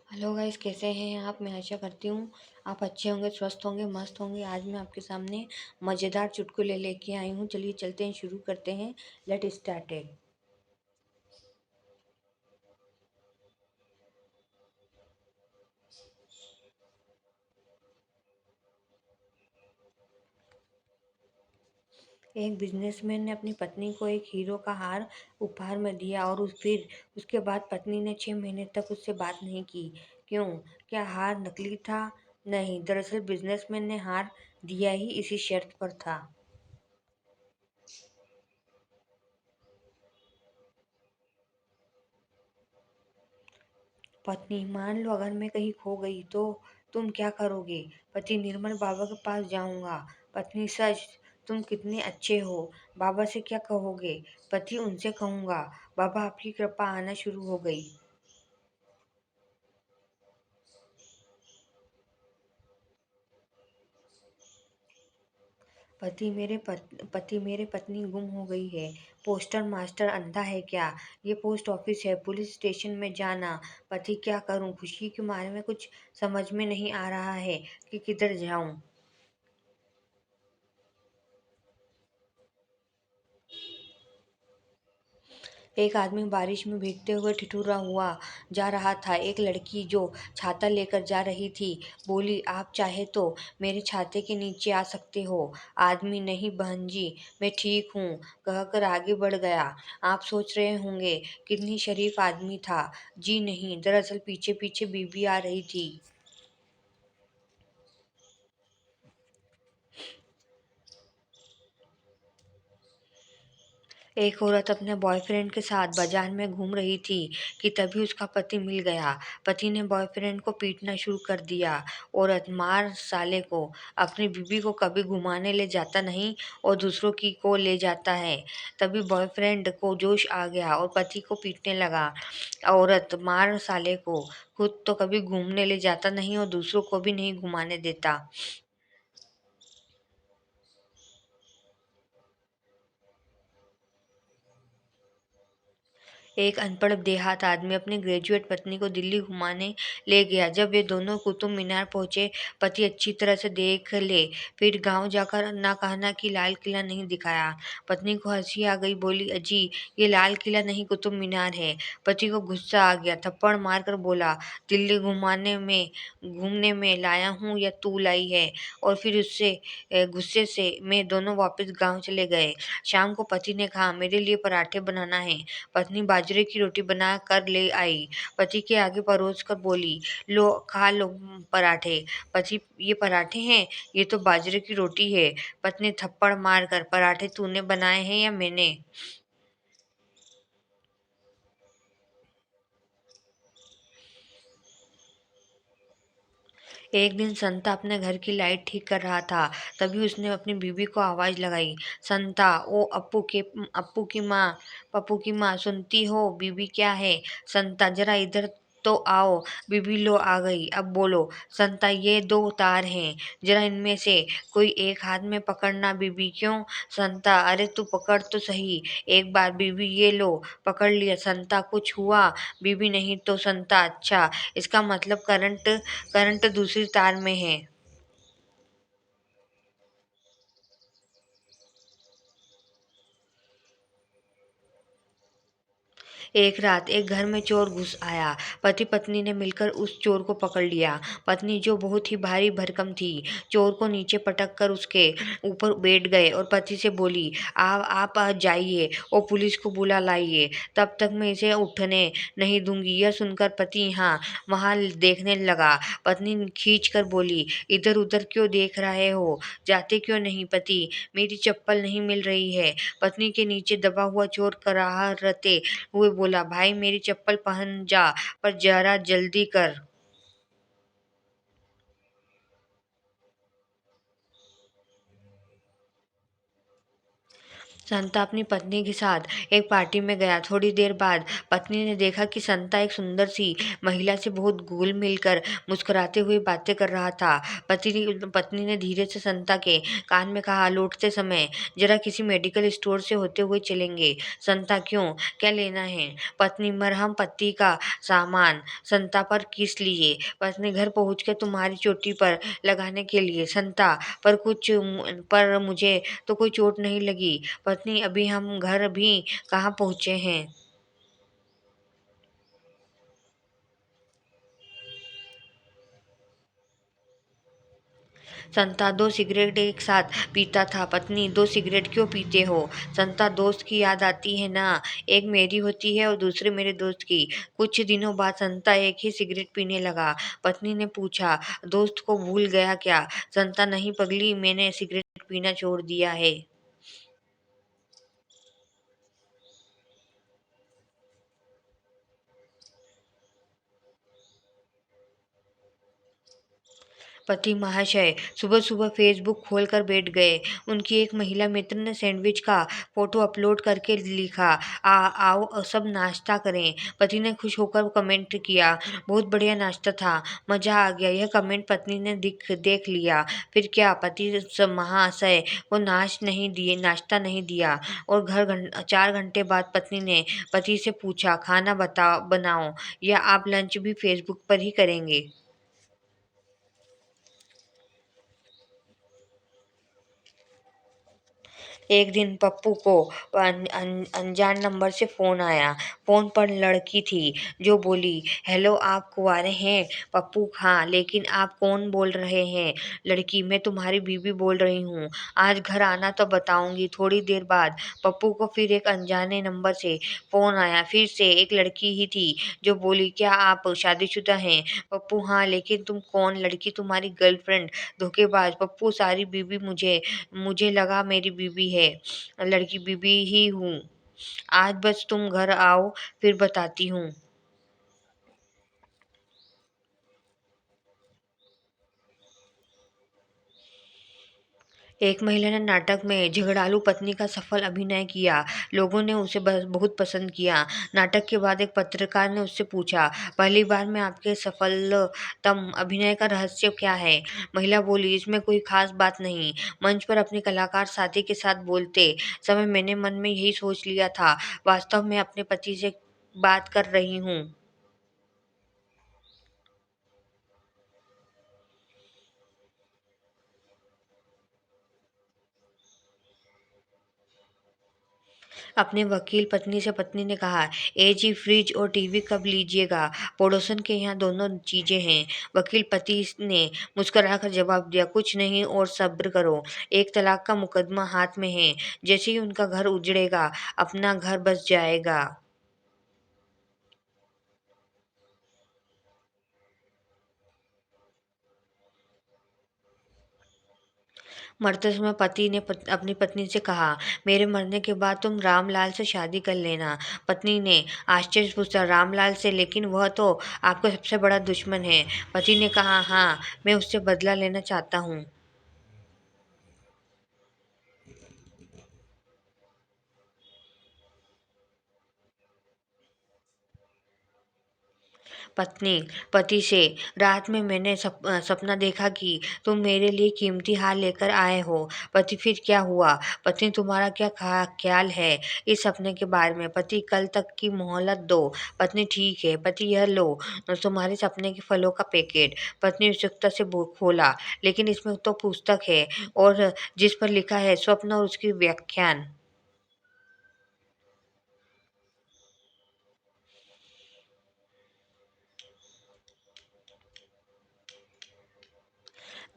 Hello guys, कैसे हैं आप? मैं आशा करती हूँ आप अच्छे होंगे, स्वस्थ होंगे, मस्त होंगे। आज मैं आपके सामने मज़ेदार चुटकुले लेके आई हूँ। चलिए चलते हैं, शुरू करते हैं। Late started. एक बिजनेसमैन ने अपनी पत्नी को एक हीरो का हार उपहार में दिया और फिर उसके बाद पत्नी ने 6 महीने तक उससे बात नहीं की। क्यों? क्या हार नकली था? नहीं, दरअसल बिजनेसमैन ने हार दिया ही इसी शर्त पर था। पत्नी: मान लो अगर मैं कहीं खो गई तो तुम क्या करोगे? पति: निर्मल बाबा के पास जाऊंगा। पत्नी: सच? तुम कितने अच्छे हो। बाबा से क्या कहोगे? पति: उनसे कहूंगा बाबा आपकी कृपा आना शुरू हो गई। पति: मेरे पत्नी गुम हो गई है। पोस्टर मास्टर अंधा है क्या? ये पोस्ट ऑफिस है, पुलिस स्टेशन में जाना। पति: क्या करूं? खुशी के मारे में कुछ समझ में नहीं आ रहा है कि किधर जाऊं। एक आदमी बारिश में भीगते हुए ठिठुरा हुआ जा रहा था। एक लड़की जो छाता लेकर जा रही थी बोली, आप चाहे तो मेरे छाते के नीचे आ सकते हो। आदमी: नहीं बहन जी, मैं ठीक हूँ, कहकर आगे बढ़ गया। आप सोच रहे होंगे कितनी शरीफ आदमी था। जी नहीं, दरअसल पीछे पीछे बीबी आ रही थी। एक औरत अपने बॉयफ्रेंड के साथ बाजार में घूम रही थी कि तभी उसका पति मिल गया। पति ने बॉयफ्रेंड को पीटना शुरू कर दिया। औरत: मार साले को, अपनी बीवी को कभी घुमाने ले जाता नहीं और दूसरों की को ले जाता है। तभी बॉयफ्रेंड को जोश आ गया और पति को पीटने लगा। औरत: मार साले को, खुद तो कभी घूमने ले जाता नहीं और दूसरों को भी नहीं घुमाने देता। एक अनपढ़ देहात आदमी अपनी ग्रेजुएट पत्नी को दिल्ली घुमाने ले गया। जब वे दोनों कुतुब मीनार पहुंचे, पति अच्छी तरह से देख ले, फिर गांव जाकर ना कहना कि लाल किला नहीं दिखाया। पत्नी को हंसी आ गई, बोली, अजी ये लाल किला नहीं कुतुब मीनार है। पति को गुस्सा आ गया, थप्पड़ मारकर बोला, दिल्ली घूमने में लाया हूँ या तू लाई है? और फिर उससे गुस्से से में दोनों वापस गांव चले गए। शाम को पति ने कहा, मेरे लिए पराठे बनाना है। पत्नी बाजरे की रोटी बना कर ले आई। पति के आगे परोस कर बोली, लो खा लो पराठे। पति: ये पराठे हैं? ये तो बाजरे की रोटी है। पत्नी थप्पड़ मार कर, पराठे तूने बनाए हैं या मैंने? एक दिन संता अपने घर की लाइट ठीक कर रहा था। तभी उसने अपनी बीवी को आवाज लगाई, संता, ओ पप्पू की माँ, सुनती हो? बीबी: क्या है? संता: जरा इधर तो आओ। बीबी: लो आ गई, अब बोलो। संता: ये दो तार हैं, जरा इनमें से कोई एक हाथ में पकड़ना। बीबी: क्यों? संता: अरे तू पकड़ तो सही एक बार। बीबी: ये लो, पकड़ लिया। संता: कुछ हुआ? बीबी: नहीं तो। संता: अच्छा, इसका मतलब करंट दूसरी तार में है। एक रात एक घर में चोर घुस आया। पति पत्नी ने मिलकर उस चोर को पकड़ लिया। पत्नी, जो बहुत ही भारी भरकम थी, चोर को नीचे पटक कर उसके ऊपर बैठ गए और पति से बोली, आप आज जाइए और पुलिस को बुला लाइए, तब तक मैं इसे उठने नहीं दूंगी। यह सुनकर पति यहाँ वहां देखने लगा। पत्नी खींच कर बोली, इधर उधर क्यों देख रहे हो, जाते क्यों नहीं? पति: मेरी चप्पल नहीं मिल रही है। पत्नी के नीचे दबा हुआ चोर कराहते हुए बोला, भाई मेरी चप्पल पहन जा, पर जरा जल्दी कर। संता अपनी पत्नी के साथ एक पार्टी में गया। थोड़ी देर बाद पत्नी ने देखा कि संता एक सुंदर सी महिला से बहुत घुल मिलकर मुस्कुराते हुए बातें कर रहा था। पत्नी ने धीरे से संता के कान में कहा, लौटते समय जरा किसी मेडिकल स्टोर से होते हुए चलेंगे। संता, क्यों, क्या लेना है? पत्नी, मरहम पत्ती का सामान। संता, पर किस लिए? पत्नी, घर पहुंचकर तुम्हारी चोटी पर लगाने के लिए। संता, पर मुझे तो कोई चोट नहीं लगी। पत्नी, अभी हम घर भी कहाँ पहुँचे हैं। संता, दो सिगरेट एक साथ पीता था। पत्नी, दो सिगरेट क्यों पीते हो? संता, दोस्त की याद आती है ना, एक मेरी होती है और दूसरी मेरे दोस्त की। कुछ दिनों बाद संता एक ही सिगरेट पीने लगा। पत्नी ने पूछा, दोस्त को भूल गया क्या? संता, नहीं पगली, मैंने सिगरेट पीना छोड़ दिया है। पति महाशय सुबह सुबह फेसबुक खोलकर बैठ गए। उनकी एक महिला मित्र ने सैंडविच का फोटो अपलोड करके लिखा, आओ सब नाश्ता करें। पति ने खुश होकर कमेंट किया, बहुत बढ़िया नाश्ता था, मज़ा आ गया। यह कमेंट पत्नी ने देख लिया। फिर क्या, पति महाशय को नाश्ता नहीं दिया। और 4 घंटे बाद पत्नी ने पति से पूछा, खाना बनाओ या आप लंच भी फेसबुक पर ही करेंगे। एक दिन पप्पू को अनजान नंबर से फ़ोन आया। फ़ोन पर लड़की थी जो बोली, हेलो, आप कुंवारे हैं? पप्पू, हाँ, लेकिन आप कौन बोल रहे हैं? लड़की, मैं तुम्हारी बीवी बोल रही हूँ, आज घर आना तो बताऊंगी। थोड़ी देर बाद पप्पू को फिर एक अनजाने नंबर से फ़ोन आया। फिर से एक लड़की ही थी जो बोली, क्या आप शादीशुदा हैं? पप्पू, हाँ, लेकिन तुम कौन? लड़की, तुम्हारी गर्लफ्रेंड। धोखेबाज। पप्पू, सारी बीवी मुझे मुझे लगा मेरी बीवी है। लड़की, बीवी ही हूँ, आज बस तुम घर आओ फिर बताती हूँ। एक महिला ने नाटक में झगड़ालू पत्नी का सफल अभिनय किया। लोगों ने उसे बहुत पसंद किया। नाटक के बाद एक पत्रकार ने उससे पूछा, पहली बार में आपके सफलतम अभिनय का रहस्य क्या है? महिला बोली, इसमें कोई खास बात नहीं। मंच पर अपने कलाकार साथी के साथ बोलते समय मैंने मन में यही सोच लिया था, वास्तव में अपने पति से बात कर रही हूँ। अपने वकील पत्नी से पत्नी ने कहा, ए जी, फ्रिज और टीवी कब लीजिएगा? पड़ोसन के यहाँ दोनों चीजें हैं। वकील पति ने मुस्कुराकर जवाब दिया, कुछ नहीं और सब्र करो, एक तलाक का मुकदमा हाथ में है, जैसे ही उनका घर उजड़ेगा अपना घर बस जाएगा। मरते समय पति ने अपनी पत्नी से कहा, मेरे मरने के बाद तुम रामलाल से शादी कर लेना। पत्नी ने आश्चर्य पूछा, रामलाल से? लेकिन वह तो आपका सबसे बड़ा दुश्मन है। पति ने कहा, हाँ, मैं उससे बदला लेना चाहता हूँ। पत्नी पति से, रात में मैंने सपना देखा कि तुम मेरे लिए कीमती हार लेकर आए हो। पति, फिर क्या हुआ? पत्नी, तुम्हारा क्या ख्याल है इस सपने के बारे में? पति, कल तक की मोहलत दो। पत्नी, ठीक है। पति, यह लो तुम्हारे सपने के फलों का पैकेट। पत्नी उत्सुकता से खोला, लेकिन इसमें तो पुस्तक है और जिस पर लिखा है स्वप्न और उसकी व्याख्यान।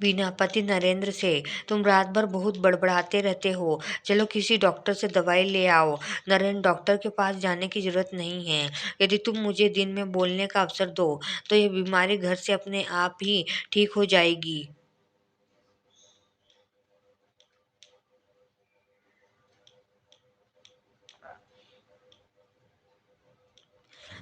बीना पति नरेंद्र से, तुम रात भर बहुत बड़बड़ाते रहते हो, चलो किसी डॉक्टर से दवाई ले आओ। नरेंद्र, डॉक्टर के पास जाने की जरूरत नहीं है। यदि तुम मुझे दिन में बोलने का अवसर दो तो यह बीमारी घर से अपने आप ही ठीक हो जाएगी।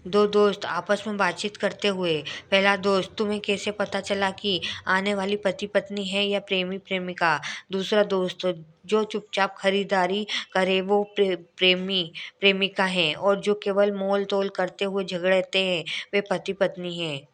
दो दोस्त आपस में बातचीत करते हुए। पहला दोस्त, तुम्हें कैसे पता चला कि आने वाली पति पत्नी है या प्रेमी प्रेमिका? दूसरा दोस्त, जो चुपचाप खरीदारी करे वो प्रेमिका है, और जो केवल मोल तोल करते हुए झगड़ते हैं वे पति पत्नी हैं।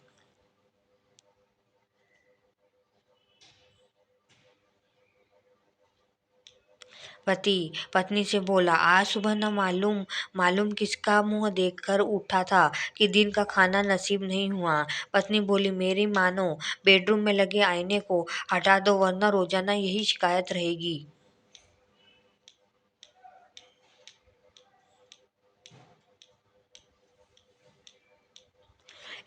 पति पत्नी से बोला, आज सुबह न मालूम मालूम किसका मुंह देखकर उठा था कि दिन का खाना नसीब नहीं हुआ। पत्नी बोली, मेरी मानो बेडरूम में लगे आईने को हटा दो, वरना रोजाना यही शिकायत रहेगी।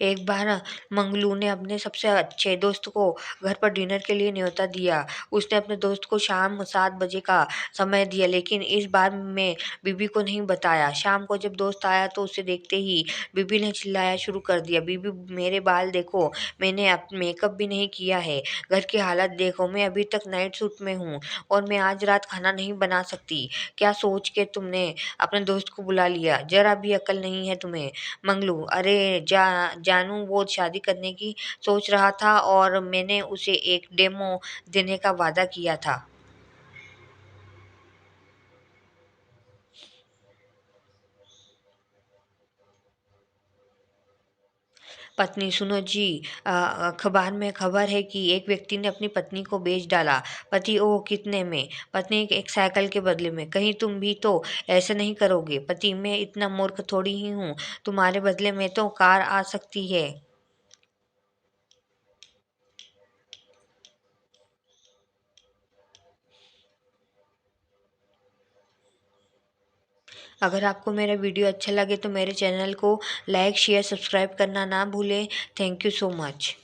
एक बार मंगलू ने अपने सबसे अच्छे दोस्त को घर पर डिनर के लिए न्योता दिया। उसने अपने दोस्त को शाम 7 बजे का समय दिया, लेकिन इस बार में बीबी को नहीं बताया। शाम को जब दोस्त आया तो उसे देखते ही बीबी ने चिल्लाया शुरू कर दिया, बीबी मेरे बाल देखो, मैंने अब मेकअप भी नहीं किया है, घर की हालत देखो, मैं अभी तक नाइट सूट में हूँ और मैं आज रात खाना नहीं बना सकती। क्या सोच के तुमने अपने दोस्त को बुला लिया? जरा भी अकल नहीं है तुम्हें। मंगलू, अरे जानू वो शादी करने की सोच रहा था और मैंने उसे एक डेमो देने का वादा किया था। पत्नी, सुनो जी, अखबार में खबर है कि एक व्यक्ति ने अपनी पत्नी को बेच डाला। पति, ओह कितने में? पत्नी, एक साइकिल के बदले में। कहीं तुम भी तो ऐसा नहीं करोगे? पति, मैं इतना मूर्ख थोड़ी ही हूँ, तुम्हारे बदले में तो कार आ सकती है। अगर आपको मेरा वीडियो अच्छा लगे तो मेरे चैनल को लाइक शेयर सब्सक्राइब करना ना भूलें। Thank you so much.